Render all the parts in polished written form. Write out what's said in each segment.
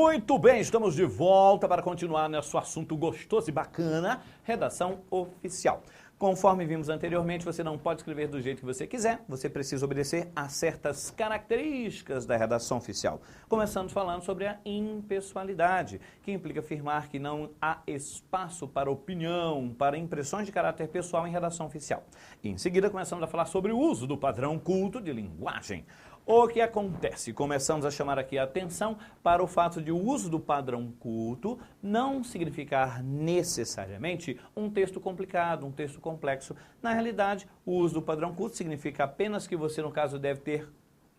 Muito bem, estamos de volta para continuar nosso assunto gostoso e bacana, redação oficial. Conforme vimos anteriormente, você não pode escrever do jeito que você quiser, você precisa obedecer a certas características da redação oficial. Começando falando sobre a impessoalidade, que implica afirmar que não há espaço para opinião, para impressões de caráter pessoal em redação oficial. E em seguida começamos a falar sobre o uso do padrão culto de linguagem. O que acontece? Começamos a chamar aqui a atenção para o fato de o uso do padrão culto não significar necessariamente um texto complicado, um texto complexo. Na realidade, o uso do padrão culto significa apenas que você, no caso, deve ter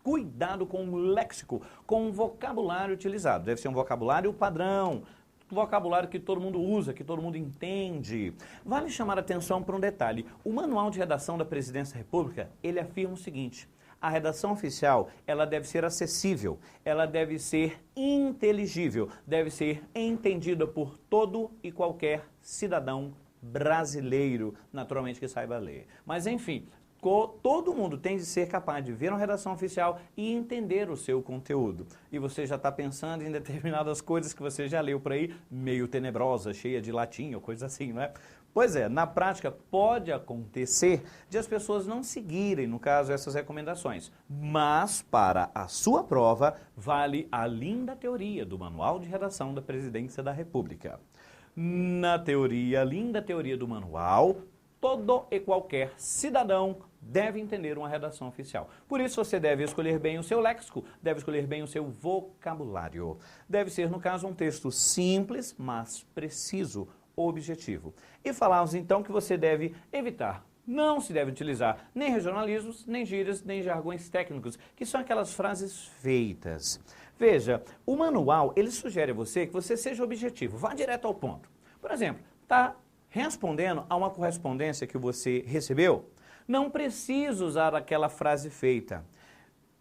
cuidado com o léxico, com o vocabulário utilizado. Deve ser um vocabulário padrão, vocabulário que todo mundo usa, que todo mundo entende. Vale chamar a atenção para um detalhe. O Manual de Redação da Presidência da República, ele afirma o seguinte: a redação oficial, ela deve ser acessível, ela deve ser inteligível, deve ser entendida por todo e qualquer cidadão brasileiro, naturalmente que saiba ler. Mas enfim, todo mundo tem de ser capaz de ver uma redação oficial e entender o seu conteúdo. E você já está pensando em determinadas coisas que você já leu por aí, meio tenebrosa, cheia de latim ou coisa assim, não é? Pois é, na prática pode acontecer de as pessoas não seguirem, no caso, essas recomendações. Mas, para a sua prova, vale a linda teoria do Manual de Redação da Presidência da República. Na teoria, linda teoria do manual, todo e qualquer cidadão deve entender uma redação oficial. Por isso você deve escolher bem o seu léxico, deve escolher bem o seu vocabulário. Deve ser, no caso, um texto simples, mas preciso, objetivo. E falamos então que você deve evitar, não se deve utilizar nem regionalismos, nem gírias, nem jargões técnicos, que são aquelas frases feitas. Veja, o manual, ele sugere a você que você seja objetivo, vá direto ao ponto. Por exemplo, está respondendo a uma correspondência que você recebeu, não precisa usar aquela frase feita.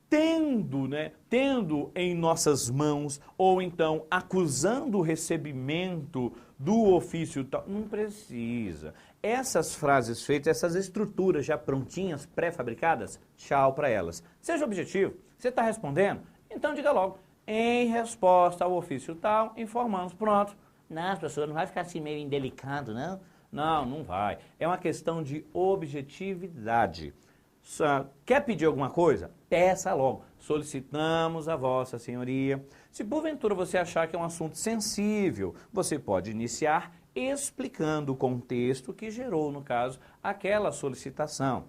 Tendo em nossas mãos, ou então acusando o recebimento do ofício tal, não precisa. Essas frases feitas, essas estruturas já prontinhas, pré-fabricadas, tchau para elas. Seja objetivo, você está respondendo? Então diga logo, em resposta ao ofício tal, informamos, pronto. Não, professor, não vai ficar assim meio indelicado, não? Não, não vai. É uma questão de objetividade. Quer pedir alguma coisa? Peça logo. Solicitamos a vossa senhoria. Se porventura você achar que é um assunto sensível, você pode iniciar explicando o contexto que gerou, no caso, aquela solicitação.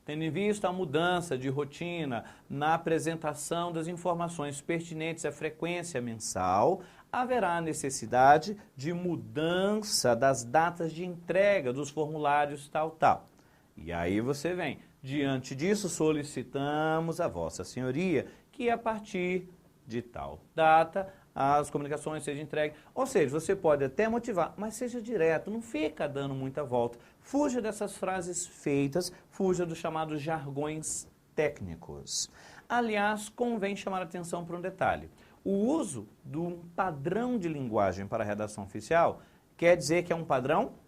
Tendo em vista a mudança de rotina na apresentação das informações pertinentes à frequência mensal, haverá necessidade de mudança das datas de entrega dos formulários tal. E aí você vem. Diante disso, solicitamos a vossa senhoria que a partir de tal data as comunicações sejam entregues. Ou seja, você pode até motivar, mas seja direto, não fica dando muita volta. Fuja dessas frases feitas, fuja dos chamados jargões técnicos. Aliás, convém chamar a atenção para um detalhe. O uso de um padrão de linguagem para a redação oficial quer dizer que é um padrão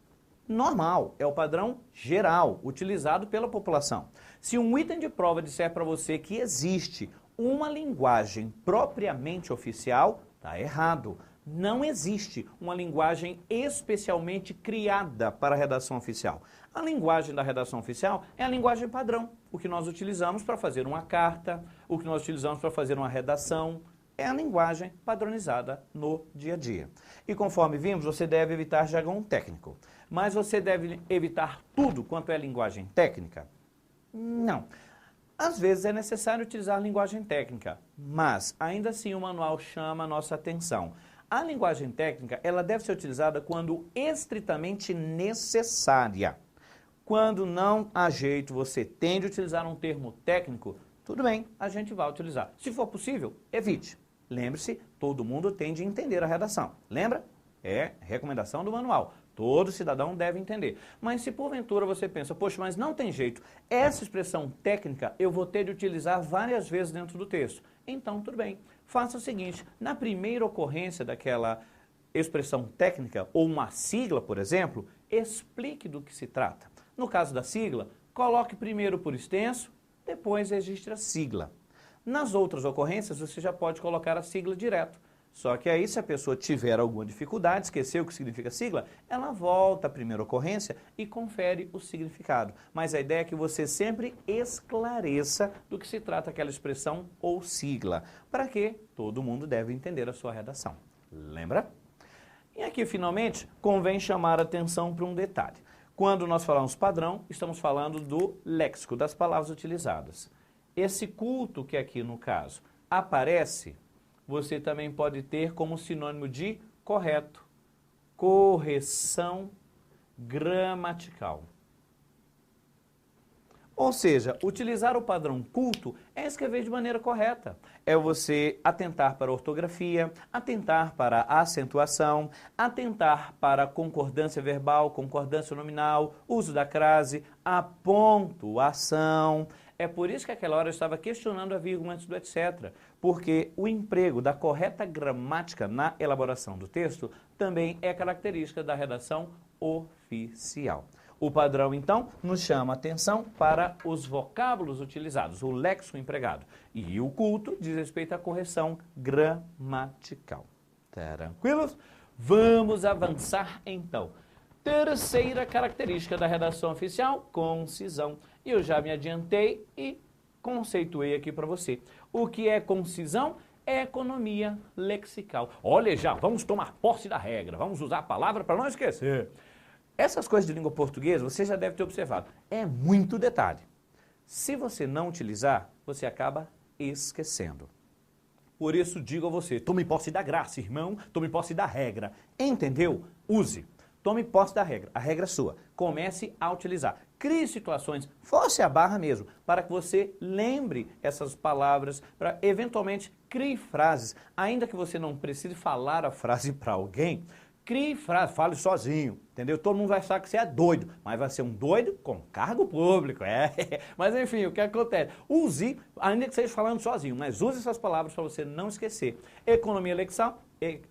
normal, é o padrão geral, utilizado pela população. Se um item de prova disser para você que existe uma linguagem propriamente oficial, está errado. Não existe uma linguagem especialmente criada para a redação oficial. A linguagem da redação oficial é a linguagem padrão, o que nós utilizamos para fazer uma carta, o que nós utilizamos para fazer uma redação, é a linguagem padronizada no dia a dia. E conforme vimos, você deve evitar jargão técnico. Mas você deve evitar tudo quanto é linguagem técnica? Não. Às vezes é necessário utilizar linguagem técnica, mas ainda assim o manual chama a nossa atenção. A linguagem técnica, ela deve ser utilizada quando estritamente necessária. Quando não há jeito, você tem de utilizar um termo técnico, tudo bem, a gente vai utilizar. Se for possível, evite. Lembre-se, todo mundo tem de entender a redação. Lembra? É recomendação do manual. Todo cidadão deve entender. Mas se porventura você pensa, poxa, mas não tem jeito, essa expressão técnica eu vou ter de utilizar várias vezes dentro do texto. Então, tudo bem. Faça o seguinte, na primeira ocorrência daquela expressão técnica, ou uma sigla, por exemplo, explique do que se trata. No caso da sigla, coloque primeiro por extenso, depois registre a sigla. Nas outras ocorrências, você já pode colocar a sigla direto. Só que aí, se a pessoa tiver alguma dificuldade, esqueceu o que significa sigla, ela volta à primeira ocorrência e confere o significado. Mas a ideia é que você sempre esclareça do que se trata aquela expressão ou sigla, para que todo mundo deve entender a sua redação. Lembra? E aqui, finalmente, convém chamar a atenção para um detalhe. Quando nós falamos padrão, estamos falando do léxico, das palavras utilizadas. Esse culto que aqui, no caso, aparece, você também pode ter como sinônimo de correto, correção gramatical. Ou seja, utilizar o padrão culto é escrever de maneira correta. É você atentar para a ortografia, atentar para a acentuação, atentar para a concordância verbal, concordância nominal, uso da crase, a pontuação. É por isso que aquela hora eu estava questionando a vírgula antes do etc. Porque o emprego da correta gramática na elaboração do texto também é característica da redação oficial. O padrão, então, nos chama a atenção para os vocábulos utilizados, o léxico empregado. E o culto diz respeito à correção gramatical. Tranquilos? Vamos avançar, então. Terceira característica da redação oficial, concisão. E eu já me adiantei e conceituei aqui para você. O que é concisão? É economia lexical. Olha já, vamos tomar posse da regra, vamos usar a palavra para não esquecer. Essas coisas de língua portuguesa, você já deve ter observado, é muito detalhe. Se você não utilizar, você acaba esquecendo. Por isso digo a você, tome posse da graça, irmão, tome posse da regra. Entendeu? Use. Tome posse da regra. A regra é sua. Comece a utilizar. Crie situações, force a barra mesmo, para que você lembre essas palavras, para eventualmente crie frases. Ainda que você não precise falar a frase para alguém, crie frase, fale sozinho, entendeu? Todo mundo vai achar que você é doido, mas vai ser um doido com cargo público, Mas enfim, o que acontece? Use, ainda que seja falando sozinho, mas use essas palavras para você não esquecer. Economia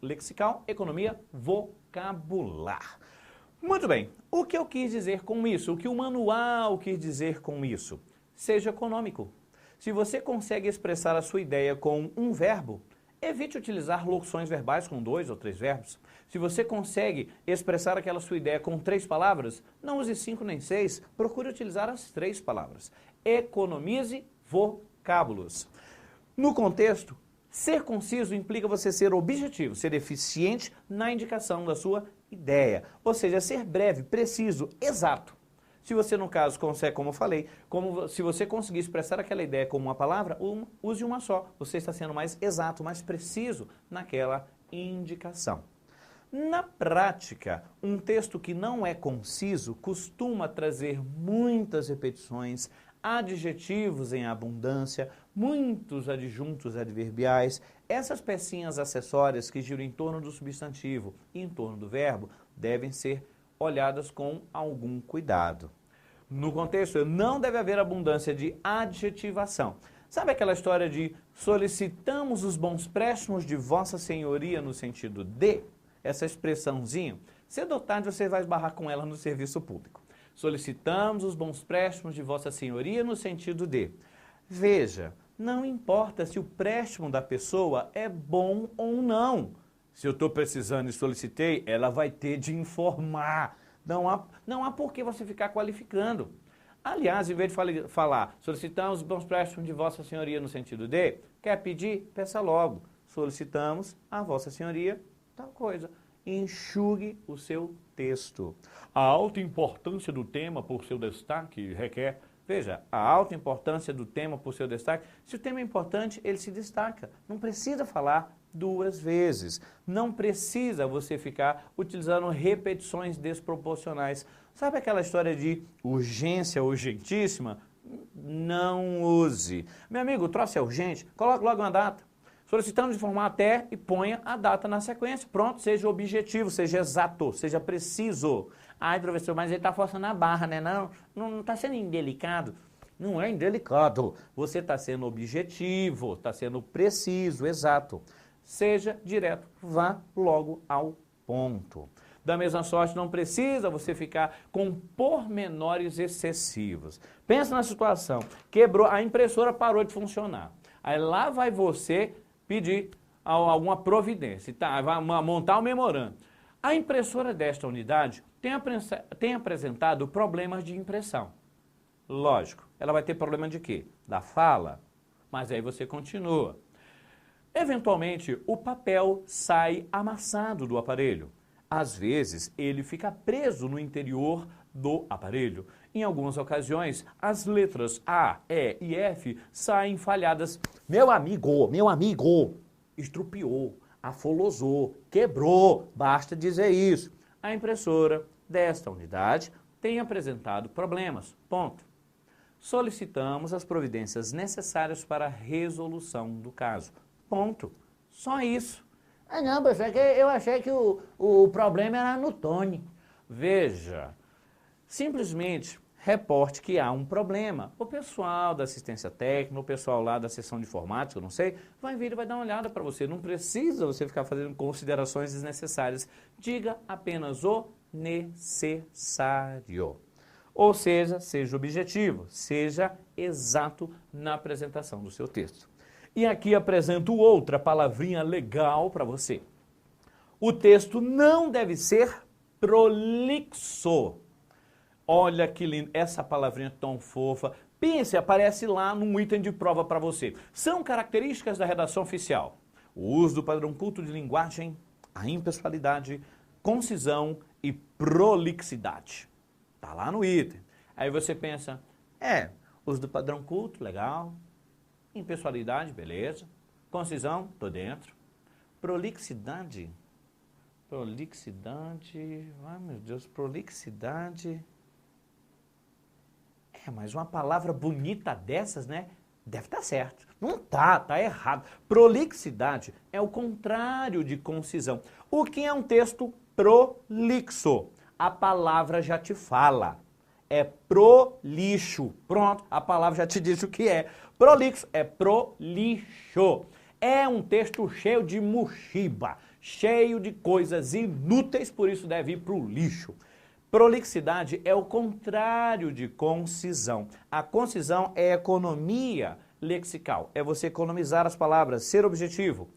lexical, economia vocabular. Muito bem, o que eu quis dizer com isso? O que o manual quis dizer com isso? Seja econômico. Se você consegue expressar a sua ideia com um verbo, evite utilizar locuções verbais com 2 ou 3 verbos. Se você consegue expressar aquela sua ideia com 3 palavras, não use 5 nem 6, procure utilizar as 3 palavras. Economize vocábulos. No contexto, ser conciso implica você ser objetivo, ser eficiente na indicação da sua ideia. Ou seja, ser breve, preciso, exato. Se você, no caso, consegue, como eu falei, se você conseguir expressar aquela ideia com uma palavra, use uma só. Você está sendo mais exato, mais preciso naquela indicação. Na prática, um texto que não é conciso costuma trazer muitas repetições, adjetivos em abundância, muitos adjuntos adverbiais. Essas pecinhas acessórias que giram em torno do substantivo e em torno do verbo devem ser olhadas com algum cuidado. No contexto, não deve haver abundância de adjetivação. Sabe aquela história de solicitamos os bons préstimos de Vossa Senhoria no sentido de? Essa expressãozinha, cedo ou tarde você vai esbarrar com ela no serviço público. Solicitamos os bons préstimos de Vossa Senhoria no sentido de. Veja, não importa se o préstimo da pessoa é bom ou não. Se eu estou precisando e solicitei, ela vai ter de informar. Não há por que você ficar qualificando. Aliás, em vez de falar, solicitamos os bons préstimos de Vossa Senhoria no sentido de, quer pedir? Peça logo. Solicitamos a Vossa Senhoria tal coisa. Enxugue o seu texto. A alta importância do tema por seu destaque requer... Veja, a alta importância do tema por seu destaque, se o tema é importante, ele se destaca. Não precisa falar 2 vezes. Não precisa você ficar utilizando repetições desproporcionais. Sabe aquela história de urgência urgentíssima? Não use. Meu amigo, o troço é urgente, coloque logo uma data. Solicitamos informar até e ponha a data na sequência. Pronto, seja objetivo, seja exato, seja preciso. Ai, professor, mas ele está forçando a barra, né? Não está sendo indelicado. Não é indelicado. Você está sendo objetivo, está sendo preciso, exato. Seja direto, vá logo ao ponto. Da mesma sorte, não precisa você ficar com pormenores excessivos. Pensa na situação, quebrou, a impressora parou de funcionar. Aí lá vai você pedir, alguma providência, tá? Vai montar um memorando. A impressora desta unidade tem apresentado problemas de impressão. Lógico, ela vai ter problema de quê? Da fala. Mas aí você continua. Eventualmente, o papel sai amassado do aparelho. Às vezes, ele fica preso no interior do aparelho. Em algumas ocasiões, as letras A, E e F saem falhadas. Meu amigo, estrupiou, afolosou, quebrou, basta dizer isso. A impressora desta unidade tem apresentado problemas, ponto. Solicitamos as providências necessárias para a resolução do caso, ponto. Só isso. Ah, não, professor, eu achei que o problema era no Tony. Veja, simplesmente reporte que há um problema. O pessoal da assistência técnica, o pessoal lá da seção de informática, eu não sei, vai vir e vai dar uma olhada para você. Não precisa você ficar fazendo considerações desnecessárias. Diga apenas o necessário. Ou seja objetivo, seja exato na apresentação do seu texto. E aqui apresento outra palavrinha legal para você. O texto não deve ser prolixo. Olha que lindo, essa palavrinha tão fofa. Pense, aparece lá num item de prova para você. São características da redação oficial: o uso do padrão culto de linguagem, a impessoalidade, concisão e prolixidade. Tá lá no item. Aí você pensa, uso do padrão culto, legal. Impessoalidade, beleza. Concisão, tô dentro. Prolixidade, ai meu Deus, prolixidade. Mas uma palavra bonita dessas, né? Deve estar certo. Não tá errado. Prolixidade é o contrário de concisão. O que é um texto prolixo? A palavra já te fala. É prolixo. Pronto, a palavra já te diz o que é. Prolixo é prolixo. É um texto cheio de mochiba, cheio de coisas inúteis, por isso deve ir para o lixo. Prolixidade é o contrário de concisão. A concisão é economia lexical, é você economizar as palavras, ser objetivo.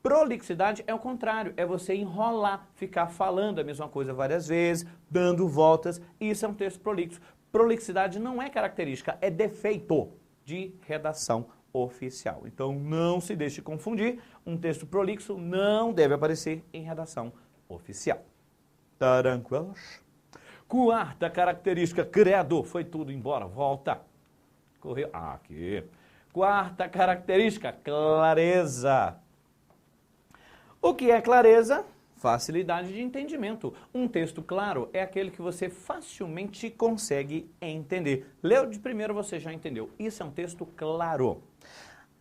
Prolixidade é o contrário, é você enrolar, ficar falando a mesma coisa várias vezes, dando voltas, isso é um texto prolixo. Prolixidade não é característica, é defeito de redação oficial. Então não se deixe confundir, um texto prolixo não deve aparecer em redação oficial. Tranquilos? Quarta característica, credo, foi tudo embora, volta. Correu, aqui. Quarta característica, clareza. O que é clareza? Facilidade de entendimento. Um texto claro é aquele que você facilmente consegue entender. Leu de primeiro, você já entendeu. Isso é um texto claro.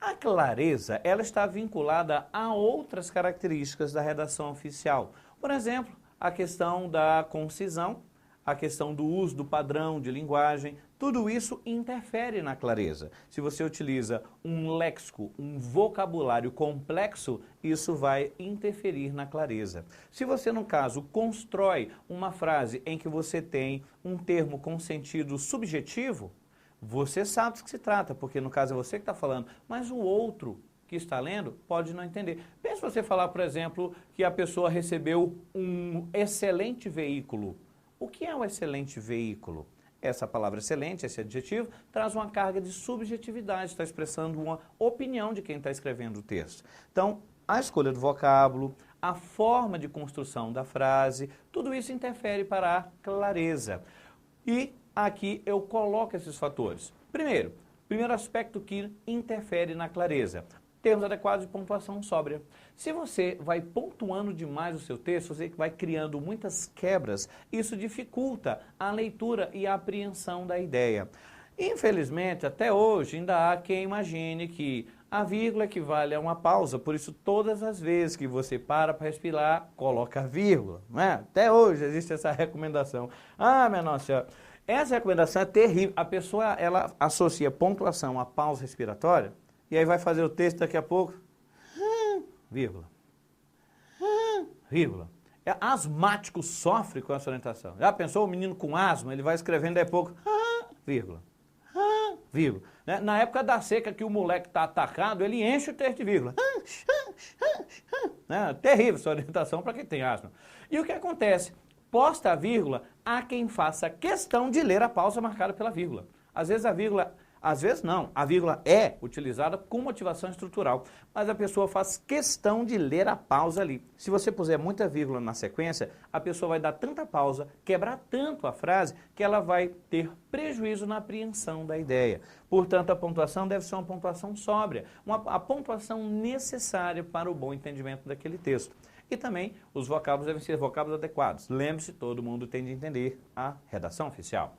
A clareza, ela está vinculada a outras características da redação oficial. Por exemplo, a questão da concisão, a questão do uso do padrão de linguagem, tudo isso interfere na clareza. Se você utiliza um léxico, um vocabulário complexo, isso vai interferir na clareza. Se você, no caso, constrói uma frase em que você tem um termo com sentido subjetivo, você sabe do que se trata, porque no caso é você que está falando, mas o outro que está lendo pode não entender. Pense você falar, por exemplo, que a pessoa recebeu um excelente veículo. O que é um excelente veículo? Essa palavra excelente, esse adjetivo, traz uma carga de subjetividade, está expressando uma opinião de quem está escrevendo o texto. Então, a escolha do vocábulo, a forma de construção da frase, tudo isso interfere para a clareza. E aqui eu coloco esses fatores. Primeiro aspecto que interfere na clareza. Termos adequados de pontuação sóbria. Se você vai pontuando demais o seu texto, você vai criando muitas quebras, isso dificulta a leitura e a apreensão da ideia. Infelizmente, até hoje, ainda há quem imagine que a vírgula equivale a uma pausa, por isso todas as vezes que você para respirar, coloca a vírgula. Não é? Até hoje existe essa recomendação. Ah, minha nossa senhora, essa recomendação é terrível. A pessoa, ela associa pontuação a pausa respiratória, e aí vai fazer o texto daqui a pouco, vírgula, vírgula. Asmático sofre com essa orientação. Já pensou o menino com asma, ele vai escrevendo daí a pouco, vírgula, vírgula. Na época da seca que o moleque está atacado, ele enche o texto de vírgula. né? Terrível essa orientação para quem tem asma. E o que acontece? Posta a vírgula, há quem faça questão de ler a pausa marcada pela vírgula. Às vezes a vírgula, às vezes não, a vírgula é utilizada com motivação estrutural, mas a pessoa faz questão de ler a pausa ali. Se você puser muita vírgula na sequência, a pessoa vai dar tanta pausa, quebrar tanto a frase, que ela vai ter prejuízo na apreensão da ideia. Portanto, a pontuação deve ser uma pontuação sóbria, a pontuação necessária para o bom entendimento daquele texto. E também os vocábulos devem ser vocábulos adequados. Lembre-se, todo mundo tem de entender a redação oficial.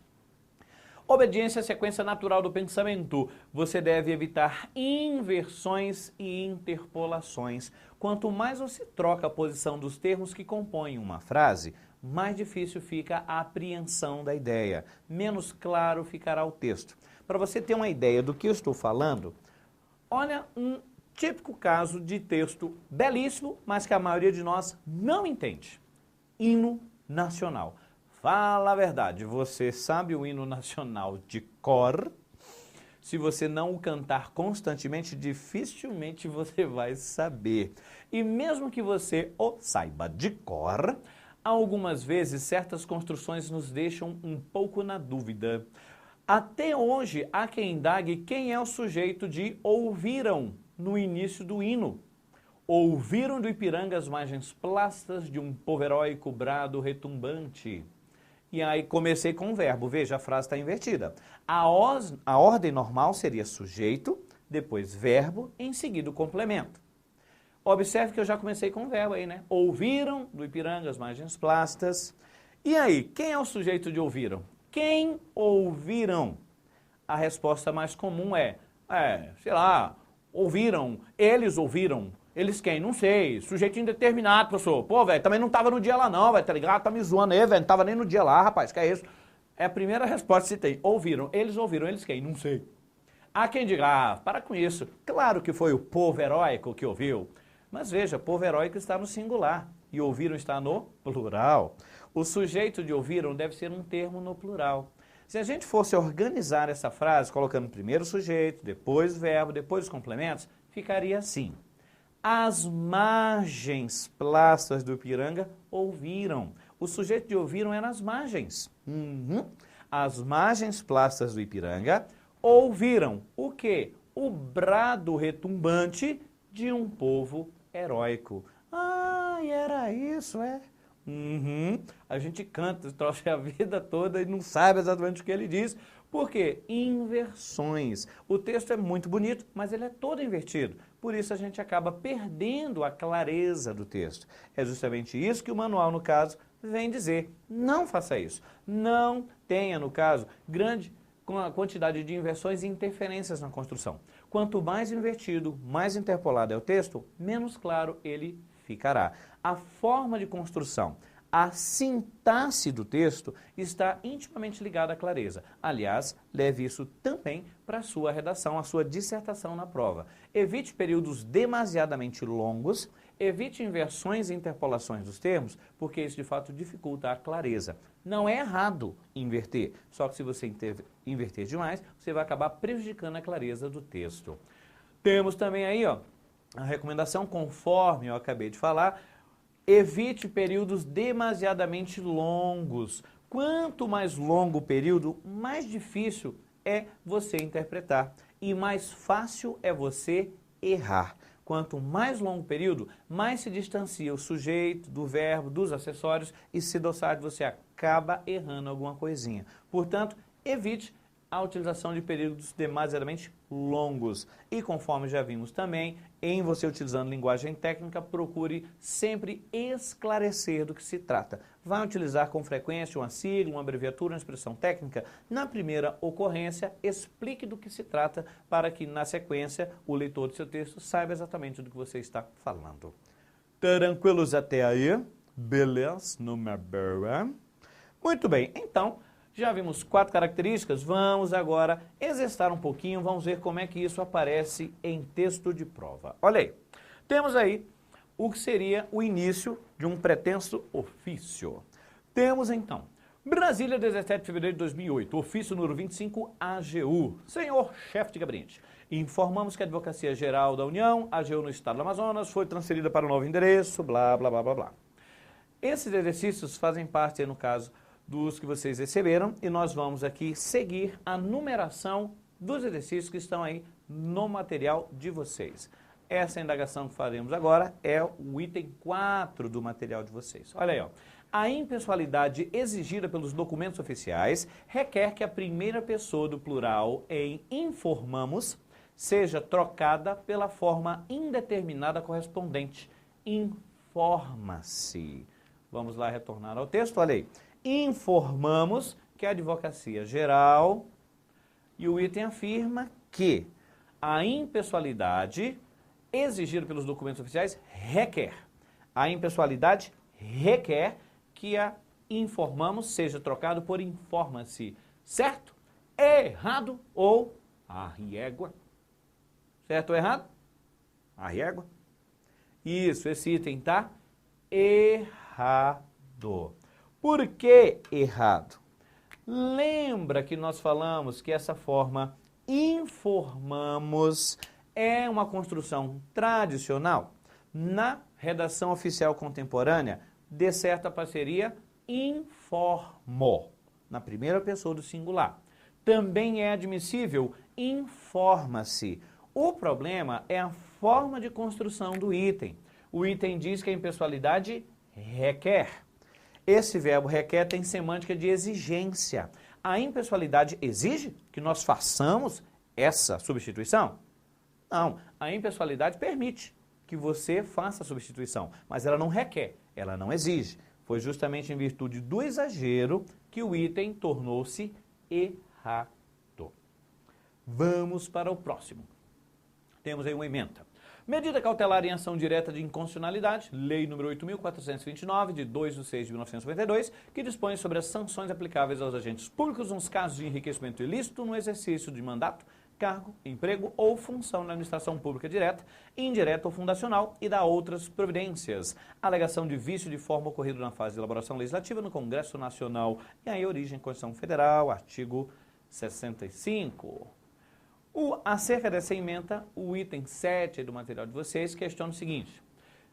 Obediência à sequência natural do pensamento. Você deve evitar inversões e interpolações. Quanto mais você troca a posição dos termos que compõem uma frase, mais difícil fica a apreensão da ideia. Menos claro ficará o texto. Para você ter uma ideia do que eu estou falando, olha um típico caso de texto belíssimo, mas que a maioria de nós não entende. Hino nacional. Fala a verdade, você sabe o hino nacional de cor? Se você não o cantar constantemente, dificilmente você vai saber. E mesmo que você o saiba de cor, algumas vezes certas construções nos deixam um pouco na dúvida. Até hoje, há quem indague quem é o sujeito de ouviram no início do hino. Ouviram do Ipiranga as margens plastas de um povo heróico brado retumbante. E aí comecei com o verbo, veja, a frase está invertida. A ordem normal seria sujeito, depois verbo, em seguida o complemento. Observe que eu já comecei com o verbo aí, né? Ouviram do Ipiranga as margens plastas. E aí, quem é o sujeito de ouviram? Quem ouviram? A resposta mais comum sei lá, ouviram, eles ouviram. Eles quem? Não sei. Sujeito indeterminado, professor. Pô, velho, também não tava no dia lá não, velho, tá ligado? Tá me zoando aí, velho, não tava nem no dia lá, rapaz, que é isso? É a primeira resposta que se tem. Ouviram, eles quem? Não sei. Há quem diga, para com isso. Claro que foi o povo heróico que ouviu. Mas veja, povo heróico está no singular e ouviram está no plural. O sujeito de ouviram deve ser um termo no plural. Se a gente fosse organizar essa frase, colocando primeiro o sujeito, depois o verbo, depois os complementos, ficaria assim. As margens plastas do Ipiranga ouviram. O sujeito de ouviram é nas margens. As margens plastas do Ipiranga ouviram o quê? O brado retumbante de um povo heróico. Ah, e era isso, é? A gente canta, trouxe a vida toda e não sabe exatamente o que ele diz. Por quê? Inversões. O texto é muito bonito, mas ele é todo invertido. Por isso a gente acaba perdendo a clareza do texto. É justamente isso que o manual, no caso, vem dizer. Não faça isso. Não tenha, no caso, grande quantidade de inversões e interferências na construção. Quanto mais invertido, mais interpolado é o texto, menos claro ele ficará. A forma de construção, a sintaxe do texto está intimamente ligada à clareza. Aliás, leve isso também para a sua redação, a sua dissertação na prova. Evite períodos demasiadamente longos, evite inversões e interpolações dos termos, porque isso de fato dificulta a clareza. Não é errado inverter, só que se você inverter demais, você vai acabar prejudicando a clareza do texto. Temos também aí, ó, a recomendação, conforme eu acabei de falar, evite períodos demasiadamente longos. Quanto mais longo o período, mais difícil é você interpretar e mais fácil é você errar. Quanto mais longo o período, mais se distancia o sujeito, do verbo, dos acessórios e se cedo você acaba errando alguma coisinha. Portanto, evite a utilização de períodos demasiadamente longos. E conforme já vimos também, em você utilizando linguagem técnica, procure sempre esclarecer do que se trata. Vai utilizar com frequência uma sigla, uma abreviatura, uma expressão técnica? Na primeira ocorrência, explique do que se trata para que, na sequência, o leitor do seu texto saiba exatamente do que você está falando. Tranquilos até aí? Beleza? Número boa. Muito bem, então, já vimos 4 características, vamos agora exercitar um pouquinho, vamos ver como é que isso aparece em texto de prova. Olha aí, temos aí o que seria o início de um pretenso ofício. Temos então, Brasília, 17 de fevereiro de 2008, ofício número 25, AGU. Senhor chefe de gabinete, informamos que a Advocacia Geral da União, AGU no Estado do Amazonas, foi transferida para o novo endereço, blá, blá, blá, blá, blá. Esses exercícios fazem parte, no caso, dos que vocês receberam e nós vamos aqui seguir a numeração dos exercícios que estão aí no material de vocês. Essa indagação que faremos agora é o item 4 do material de vocês. Olha aí, ó. A impessoalidade exigida pelos documentos oficiais requer que a primeira pessoa do plural em informamos seja trocada pela forma indeterminada correspondente. Informa-se. Vamos lá retornar ao texto, olha aí. Informamos que a Advocacia Geral e o item afirma que a impessoalidade exigida pelos documentos oficiais requer. A impessoalidade requer que a informamos seja trocado por informa-se. Certo? Errado ou arriégua? Certo ou errado? Arriégua? Isso, esse item está errado. Por que errado? Lembra que nós falamos que essa forma informamos é uma construção tradicional? Na redação oficial contemporânea, de certa parceria, informo, na primeira pessoa do singular. Também é admissível informa-se. O problema é a forma de construção do item. O item diz que a impessoalidade requer. Esse verbo requer tem semântica de exigência. A impessoalidade exige que nós façamos essa substituição? Não, a impessoalidade permite que você faça a substituição, mas ela não requer, ela não exige. Foi justamente em virtude do exagero que o item tornou-se errado. Vamos para o próximo. Temos aí uma ementa. Medida cautelar em ação direta de inconstitucionalidade, Lei nº 8.429, de 2/6/1992, que dispõe sobre as sanções aplicáveis aos agentes públicos nos casos de enriquecimento ilícito no exercício de mandato, cargo, emprego ou função na administração pública direta, indireta ou fundacional e da outras providências. Alegação de vício de forma ocorrido na fase de elaboração legislativa no Congresso Nacional e aí origem Constituição Federal, artigo 65. Acerca dessa ementa, o item 7 do material de vocês questiona o seguinte: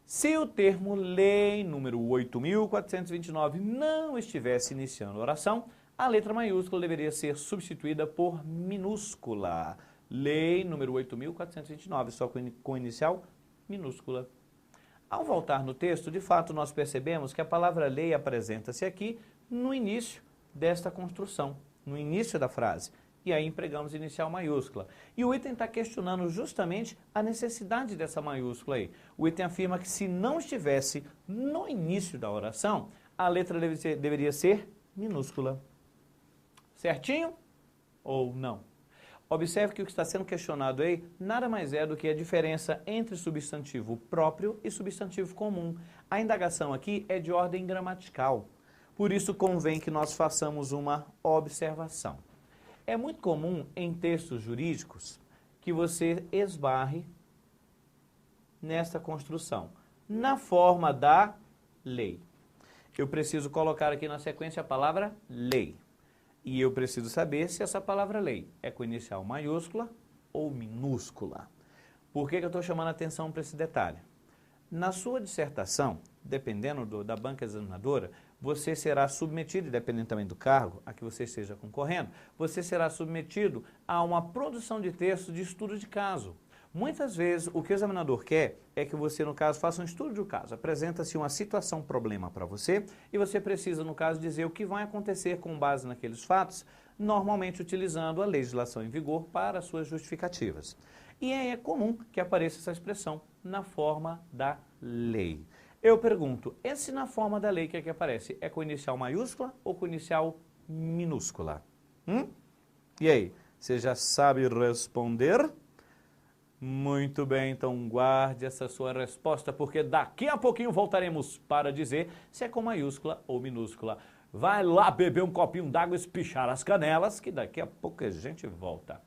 se o termo Lei número 8.429 não estivesse iniciando a oração, a letra maiúscula deveria ser substituída por minúscula. Lei número 8.429, só com inicial minúscula. Ao voltar no texto, de fato, nós percebemos que a palavra lei apresenta-se aqui no início desta construção, no início da frase. E aí empregamos inicial maiúscula. E o item está questionando justamente a necessidade dessa maiúscula aí. O item afirma que se não estivesse no início da oração, a letra deveria ser minúscula. Certinho ou não? Observe que o que está sendo questionado aí nada mais é do que a diferença entre substantivo próprio e substantivo comum. A indagação aqui é de ordem gramatical. Por isso convém que nós façamos uma observação. É muito comum em textos jurídicos que você esbarre nesta construção, na forma da lei. Eu preciso colocar aqui na sequência a palavra lei. E eu preciso saber se essa palavra lei é com inicial maiúscula ou minúscula. Por que eu estou chamando a atenção para esse detalhe? Na sua dissertação, dependendo da banca examinadora, você será submetido, dependendo também do cargo a que você esteja concorrendo, você será submetido a uma produção de texto de estudo de caso. Muitas vezes, o que o examinador quer é que você, no caso, faça um estudo de caso. Apresenta-se uma situação, problema para você, e você precisa, no caso, dizer o que vai acontecer com base naqueles fatos, normalmente utilizando a legislação em vigor para suas justificativas. E é comum que apareça essa expressão na forma da lei. Eu pergunto, esse na forma da lei que aqui aparece, é com inicial maiúscula ou com inicial minúscula? E aí, você já sabe responder? Muito bem, então guarde essa sua resposta, porque daqui a pouquinho voltaremos para dizer se é com maiúscula ou minúscula. Vai lá beber um copinho d'água e espichar as canelas, que daqui a pouco a gente volta.